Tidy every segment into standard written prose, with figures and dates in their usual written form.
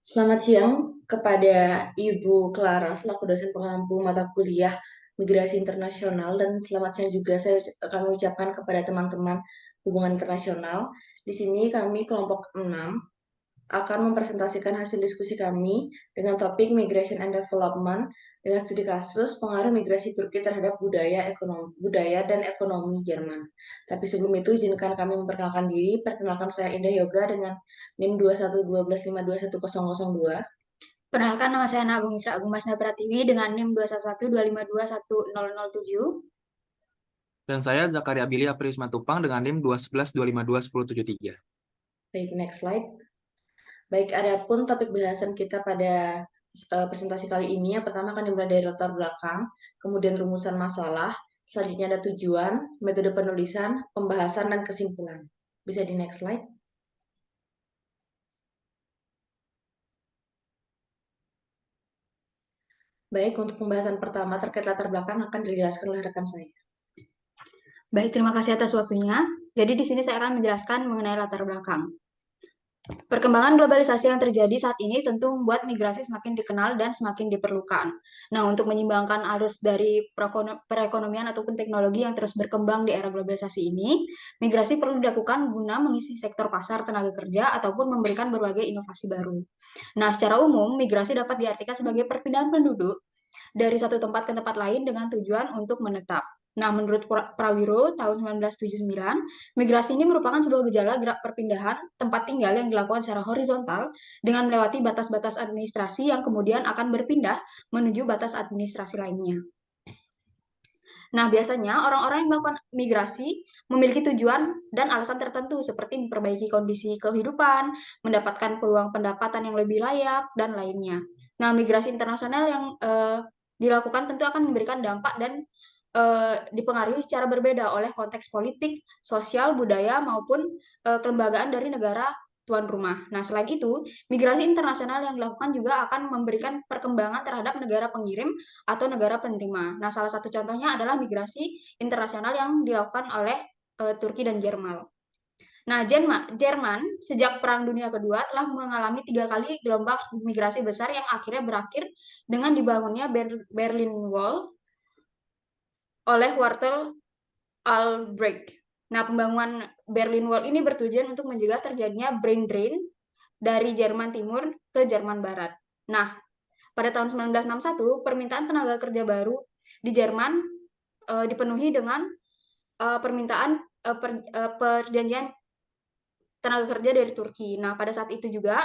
Selamat siang kepada Ibu Clara selaku dosen pengampu mata kuliah Migrasi Internasional dan selamat siang juga kami ucapkan kepada teman-teman hubungan internasional. Di sini kami kelompok 6 akan mempresentasikan hasil diskusi kami dengan topik Migration and Development dengan studi kasus pengaruh migrasi Turki terhadap budaya dan ekonomi Jerman. Tapi sebelum itu izinkan kami memperkenalkan diri. Perkenalkan saya Indah Yoga dengan NIM 21125211002. Perkenalkan, nama saya Agung Isra Agung Masna Pratiwi dengan NIM 21125211007. Dan saya Zakaria Billy Apriusman Tupang dengan NIM 21125211073. Baik, next slide. Baik, adapun topik bahasan kita pada presentasi kali ini, yang pertama akan dimulai dari latar belakang, kemudian rumusan masalah, selanjutnya ada tujuan, metode penulisan, pembahasan, dan kesimpulan. Bisa di next slide. Baik, untuk pembahasan pertama terkait latar belakang akan dijelaskan oleh rekan saya. Baik, terima kasih atas waktunya. Jadi di sini saya akan menjelaskan mengenai latar belakang. Perkembangan globalisasi yang terjadi saat ini tentu membuat migrasi semakin dikenal dan semakin diperlukan. Nah, untuk menyeimbangkan arus dari perekonomian ataupun teknologi yang terus berkembang di era globalisasi ini, migrasi perlu dilakukan guna mengisi sektor pasar tenaga kerja ataupun memberikan berbagai inovasi baru. Nah, secara umum, migrasi dapat diartikan sebagai perpindahan penduduk dari satu tempat ke tempat lain dengan tujuan untuk menetap. Nah, menurut Prawiro tahun 1979, migrasi ini merupakan sebuah gejala gerak perpindahan tempat tinggal yang dilakukan secara horizontal dengan melewati batas-batas administrasi yang kemudian akan berpindah menuju batas administrasi lainnya. Nah, biasanya orang-orang yang melakukan migrasi memiliki tujuan dan alasan tertentu seperti memperbaiki kondisi kehidupan, mendapatkan peluang pendapatan yang lebih layak, dan lainnya. Nah, migrasi internasional yang dilakukan tentu akan memberikan dampak dan dipengaruhi secara berbeda oleh konteks politik, sosial, budaya, maupun kelembagaan dari negara tuan rumah. Nah, selain itu, migrasi internasional yang dilakukan juga akan memberikan perkembangan terhadap negara pengirim atau negara penerima. Nah, salah satu contohnya adalah migrasi internasional yang dilakukan oleh Turki dan Jerman. Nah, Jerman sejak Perang Dunia Kedua telah mengalami 3 kali gelombang migrasi besar yang akhirnya berakhir dengan dibangunnya Berlin Wall oleh Walter Albrecht. Nah, pembangunan Berlin Wall ini bertujuan untuk mencegah terjadinya brain drain dari Jerman Timur ke Jerman Barat. Nah, pada tahun 1961, permintaan tenaga kerja baru di Jerman dipenuhi dengan permintaan perjanjian tenaga kerja dari Turki. Nah, pada saat itu juga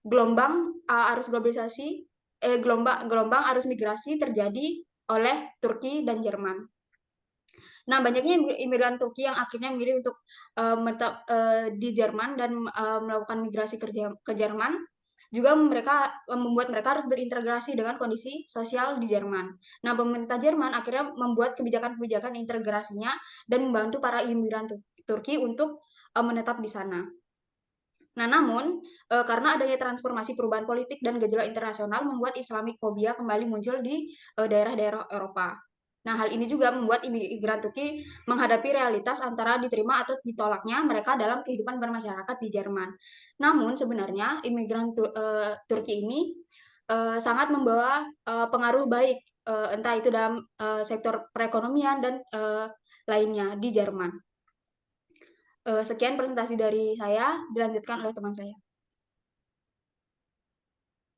gelombang arus globalisasi, gelombang arus migrasi terjadi oleh Turki dan Jerman. Nah, banyaknya imigran Turki yang akhirnya memilih untuk menetap di Jerman dan melakukan migrasi kerja ke Jerman, juga membuat mereka harus berintegrasi dengan kondisi sosial di Jerman. Nah, pemerintah Jerman akhirnya membuat kebijakan-kebijakan integrasinya dan membantu para imigran Turki untuk menetap di sana. Nah, namun karena adanya transformasi perubahan politik dan gejolak internasional membuat Islamofobia kembali muncul di daerah-daerah Eropa. Nah, hal ini juga membuat imigran Turki menghadapi realitas antara diterima atau ditolaknya mereka dalam kehidupan bermasyarakat di Jerman. Namun sebenarnya imigran Turki ini sangat membawa pengaruh baik, entah itu dalam sektor perekonomian dan lainnya di Jerman. Sekian presentasi dari saya, dilanjutkan oleh teman saya.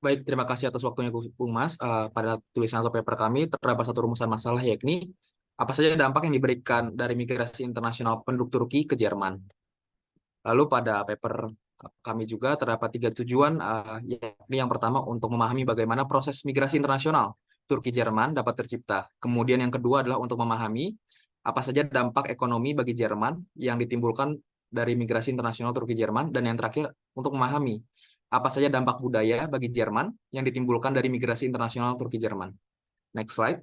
Baik, terima kasih atas waktunya Bung Mas. Pada tulisan atau paper kami terdapat satu rumusan masalah, yakni apa saja dampak yang diberikan dari migrasi internasional penduduk Turki ke Jerman. Lalu pada paper kami juga terdapat 3 tujuan, yakni yang pertama untuk memahami bagaimana proses migrasi internasional Turki-Jerman dapat tercipta. Kemudian yang kedua adalah untuk memahami apa saja dampak ekonomi bagi Jerman yang ditimbulkan dari migrasi internasional Turki-Jerman. Dan yang terakhir untuk memahami apa saja dampak budaya bagi Jerman yang ditimbulkan dari migrasi internasional Turki-Jerman. Next slide.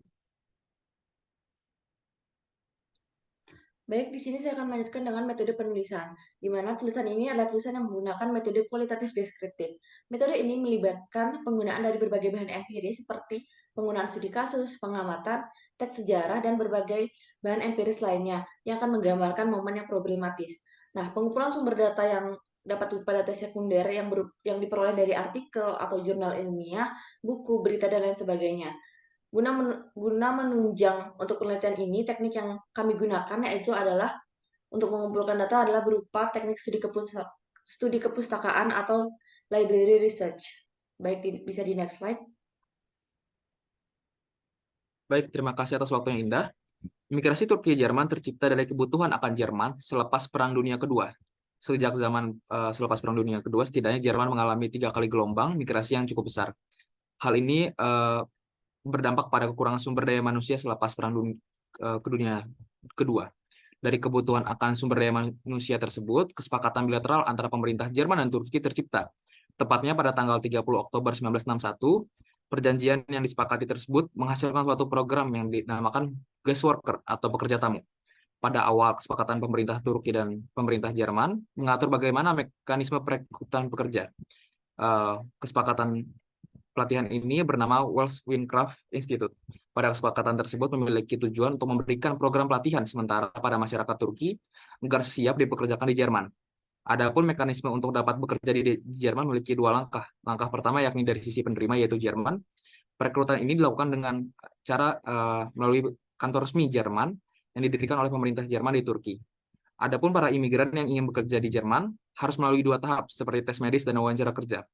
Baik, di sini saya akan melanjutkan dengan metode penulisan, di mana tulisan ini adalah tulisan yang menggunakan metode kualitatif deskriptif. Metode ini melibatkan penggunaan dari berbagai bahan empiris seperti penggunaan studi kasus, pengamatan, teks sejarah, dan berbagai bahan empiris lainnya yang akan menggambarkan momen yang problematis. Nah, pengumpulan sumber data yang dapat pada tes sekunder yang diperoleh dari artikel atau jurnal ilmiah, buku, berita, dan lain sebagainya. Guna menunjang untuk penelitian ini, teknik yang kami gunakan yaitu adalah untuk mengumpulkan data adalah berupa teknik studi kepustakaan atau library research. Baik, bisa di next slide. Baik, terima kasih atas waktu yang indah. Migrasi Turki-Jerman tercipta dari kebutuhan akan Jerman selepas Perang Dunia Kedua. Selepas Perang Dunia Kedua, setidaknya Jerman mengalami 3 kali gelombang migrasi yang cukup besar. Hal ini berdampak pada kekurangan sumber daya manusia selepas Perang Dunia Kedua. Dari kebutuhan akan sumber daya manusia tersebut, kesepakatan bilateral antara pemerintah Jerman dan Turki tercipta. Tepatnya pada tanggal 30 Oktober 1961, perjanjian yang disepakati tersebut menghasilkan suatu program yang dinamakan guest worker atau pekerja tamu. Pada awal kesepakatan pemerintah Turki dan pemerintah Jerman mengatur bagaimana mekanisme perekrutan pekerja. Kesepakatan pelatihan ini bernama Welsh Windcraft Institute. Pada kesepakatan tersebut memiliki tujuan untuk memberikan program pelatihan sementara pada masyarakat Turki agar siap dipekerjakan di Jerman. Adapun mekanisme untuk dapat bekerja di Jerman memiliki 2 langkah. Langkah pertama yakni dari sisi penerima yaitu Jerman. Perekrutan ini dilakukan dengan cara melalui kantor resmi Jerman yang didirikan oleh pemerintah Jerman di Turki. Adapun para imigran yang ingin bekerja di Jerman harus melalui 2 tahap seperti tes medis dan wawancara kerja.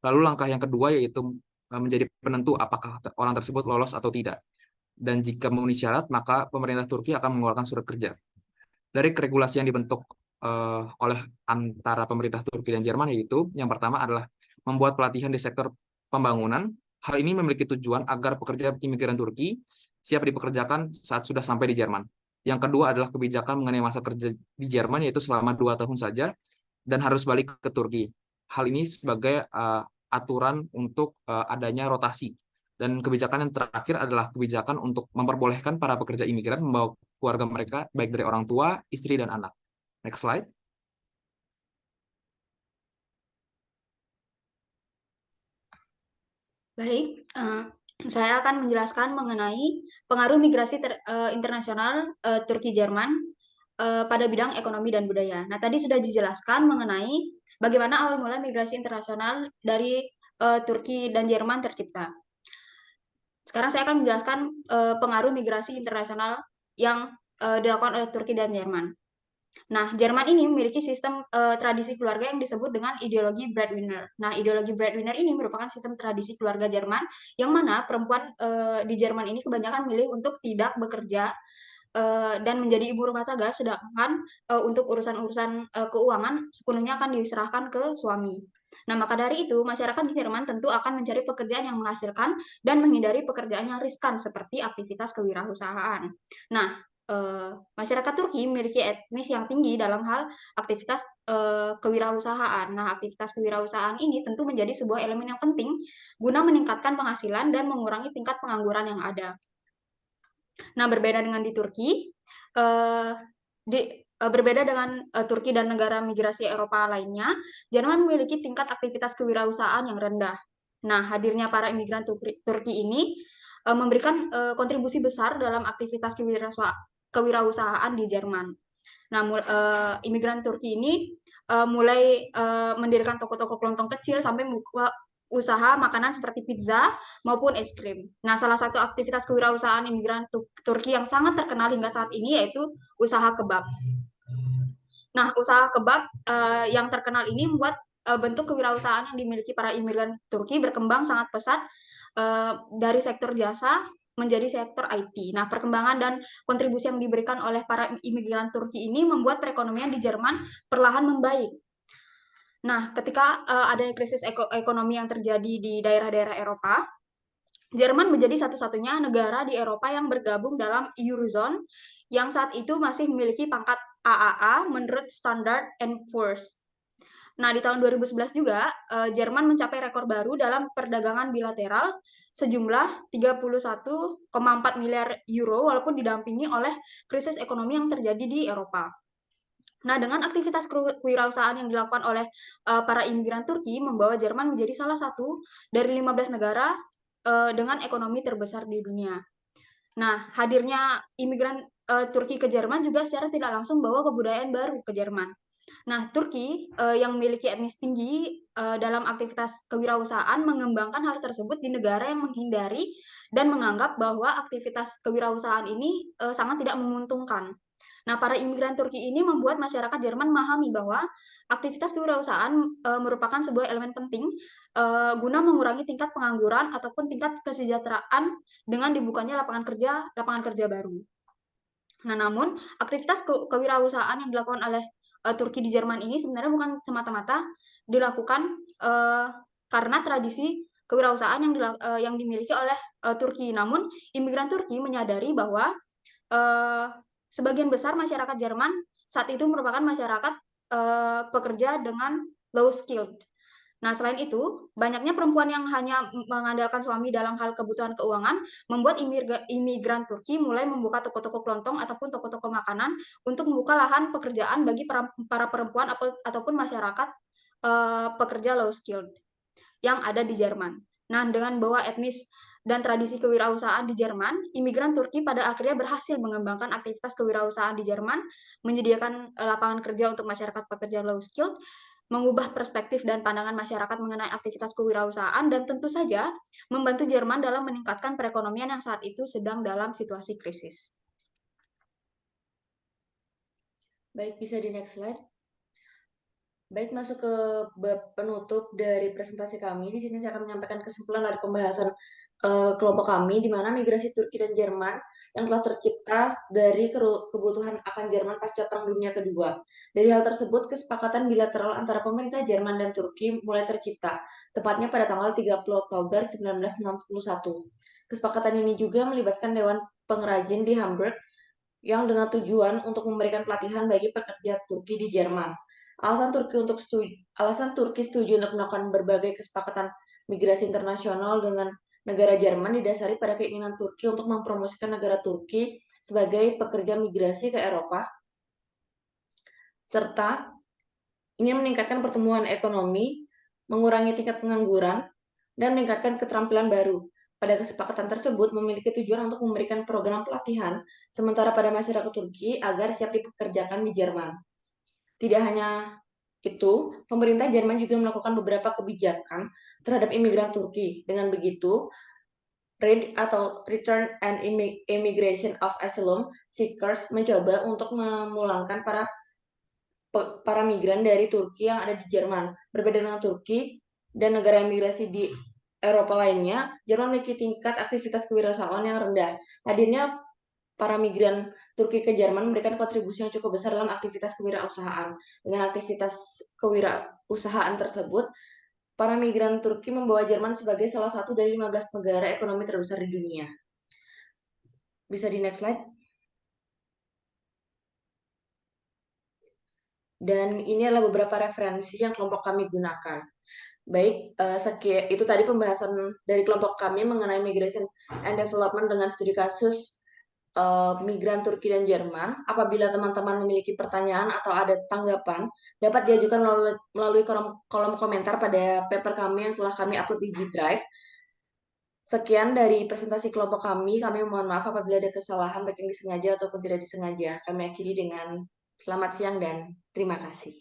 Lalu langkah yang kedua yaitu menjadi penentu apakah orang tersebut lolos atau tidak. Dan jika memenuhi syarat, maka pemerintah Turki akan mengeluarkan surat kerja. Dari regulasi yang dibentuk oleh antara pemerintah Turki dan Jerman yaitu yang pertama adalah membuat pelatihan di sektor pembangunan. Hal ini memiliki tujuan agar pekerja imigran Turki siap dipekerjakan saat sudah sampai di Jerman. Yang kedua adalah kebijakan mengenai masa kerja di Jerman yaitu selama 2 tahun saja dan harus balik ke Turki. Hal ini sebagai aturan untuk adanya rotasi. Dan kebijakan yang terakhir adalah kebijakan untuk memperbolehkan para pekerja imigran membawa keluarga mereka, baik dari orang tua, istri, dan anak. Next slide. Baik, saya akan menjelaskan mengenai pengaruh migrasi internasional Turki-Jerman pada bidang ekonomi dan budaya. Nah, tadi sudah dijelaskan mengenai bagaimana awal mula migrasi internasional dari Turki dan Jerman tercipta. Sekarang saya akan menjelaskan pengaruh migrasi internasional yang dilakukan oleh Turki dan Jerman. Nah, Jerman ini memiliki sistem tradisi keluarga yang disebut dengan ideologi breadwinner. Nah, ideologi breadwinner ini merupakan sistem tradisi keluarga Jerman yang mana perempuan di Jerman ini kebanyakan memilih untuk tidak bekerja dan menjadi ibu rumah tangga, sedangkan untuk urusan-urusan keuangan sepenuhnya akan diserahkan ke suami. Nah, maka dari itu, masyarakat di Jerman tentu akan mencari pekerjaan yang menghasilkan dan menghindari pekerjaan yang riskan seperti aktivitas kewirausahaan. Nah, masyarakat Turki memiliki etnis yang tinggi dalam hal aktivitas kewirausahaan. Nah, aktivitas kewirausahaan ini tentu menjadi sebuah elemen yang penting guna meningkatkan penghasilan dan mengurangi tingkat pengangguran yang ada. Nah, berbeda dengan di Turki, berbeda dengan Turki dan negara migrasi Eropa lainnya, Jerman memiliki tingkat aktivitas kewirausahaan yang rendah. Nah, hadirnya para imigran Turki ini memberikan kontribusi besar dalam aktivitas kewirausahaan di Jerman. Nah, imigran Turki ini mulai mendirikan toko-toko kelontong kecil sampai membuka usaha makanan seperti pizza maupun es krim. Nah, salah satu aktivitas kewirausahaan imigran Turki yang sangat terkenal hingga saat ini yaitu usaha kebab. Nah, usaha kebab yang terkenal ini membuat bentuk kewirausahaan yang dimiliki para imigran Turki berkembang sangat pesat dari sektor jasa menjadi sektor IT. Nah, perkembangan dan kontribusi yang diberikan oleh para imigran Turki ini membuat perekonomian di Jerman perlahan membaik. Nah, ketika adanya krisis ekonomi yang terjadi di daerah-daerah Eropa, Jerman menjadi satu-satunya negara di Eropa yang bergabung dalam Eurozone yang saat itu masih memiliki pangkat AAA menurut Standard & Poor's. Nah, di tahun 2011 juga, Jerman mencapai rekor baru dalam perdagangan bilateral sejumlah 31,4 miliar euro walaupun didampingi oleh krisis ekonomi yang terjadi di Eropa. Nah, dengan aktivitas kewirausahaan yang dilakukan oleh para imigran Turki membawa Jerman menjadi salah satu dari 15 negara dengan ekonomi terbesar di dunia. Nah, hadirnya imigran Turki ke Jerman juga secara tidak langsung membawa kebudayaan baru ke Jerman. Nah, Turki yang memiliki etnis tinggi dalam aktivitas kewirausahaan mengembangkan hal tersebut di negara yang menghindari dan menganggap bahwa aktivitas kewirausahaan ini sangat tidak menguntungkan. Nah, para imigran Turki ini membuat masyarakat Jerman memahami bahwa aktivitas kewirausahaan merupakan sebuah elemen penting guna mengurangi tingkat pengangguran ataupun tingkat kesejahteraan dengan dibukanya lapangan kerja baru. Nah, namun aktivitas kewirausahaan yang dilakukan oleh Turki di Jerman ini sebenarnya bukan semata-mata dilakukan karena tradisi kewirausahaan yang dimiliki oleh Turki. Namun, imigran Turki menyadari bahwa sebagian besar masyarakat Jerman saat itu merupakan masyarakat pekerja dengan low skilled. Nah, selain itu, banyaknya perempuan yang hanya mengandalkan suami dalam hal kebutuhan keuangan membuat imigran Turki mulai membuka toko-toko kelontong ataupun toko-toko makanan untuk membuka lahan pekerjaan bagi para perempuan ataupun masyarakat pekerja low skilled yang ada di Jerman. Nah, dengan bawa etnis dan tradisi kewirausahaan di Jerman, imigran Turki pada akhirnya berhasil mengembangkan aktivitas kewirausahaan di Jerman, menyediakan lapangan kerja untuk masyarakat pekerja low skilled, mengubah perspektif dan pandangan masyarakat mengenai aktivitas kewirausahaan, dan tentu saja membantu Jerman dalam meningkatkan perekonomian yang saat itu sedang dalam situasi krisis. Baik, bisa di next slide. Baik, masuk ke bab penutup dari presentasi kami. Di sini saya akan menyampaikan kesimpulan dari pembahasan kelompok kami, di mana migrasi Turki dan Jerman yang telah tercipta dari kebutuhan akan Jerman pasca Perang Dunia Kedua. Dari hal tersebut, kesepakatan bilateral antara pemerintah Jerman dan Turki mulai tercipta, tepatnya pada tanggal 30 Oktober 1961. Kesepakatan ini juga melibatkan Dewan Pengrajin di Hamburg yang dengan tujuan untuk memberikan pelatihan bagi pekerja Turki di Jerman. Alasan Turki setuju untuk melakukan berbagai kesepakatan migrasi internasional dengan negara Jerman didasari pada keinginan Turki untuk mempromosikan negara Turki sebagai pekerja migrasi ke Eropa, serta ingin meningkatkan pertumbuhan ekonomi, mengurangi tingkat pengangguran, dan meningkatkan keterampilan baru. Pada kesepakatan tersebut memiliki tujuan untuk memberikan program pelatihan sementara pada masyarakat Turki agar siap dipekerjakan di Jerman. Tidak hanya itu, pemerintah Jerman juga melakukan beberapa kebijakan terhadap imigran Turki. Dengan begitu, REID atau Return and Immigration of Asylum Seekers mencoba untuk memulangkan para migran dari Turki yang ada di Jerman. Berbeda dengan Turki dan negara imigrasi di Eropa lainnya, Jerman memiliki tingkat aktivitas kewirausahaan yang rendah. Hadirnya para migran Turki ke Jerman memberikan kontribusi yang cukup besar dalam aktivitas kewirausahaan. Dengan aktivitas kewirausahaan tersebut, para migran Turki membawa Jerman sebagai salah satu dari 15 negara ekonomi terbesar di dunia. Bisa di next slide. Dan ini adalah beberapa referensi yang kelompok kami gunakan. Baik, itu tadi pembahasan dari kelompok kami mengenai migration and development dengan studi kasus migran Turki dan Jerman. Apabila teman-teman memiliki pertanyaan atau ada tanggapan, dapat diajukan melalui kolom komentar pada paper kami yang telah kami upload di G-Drive. Sekian dari presentasi kelompok kami mohon maaf apabila ada kesalahan baik yang disengaja ataupun tidak disengaja. Kami akhiri dengan selamat siang dan terima kasih.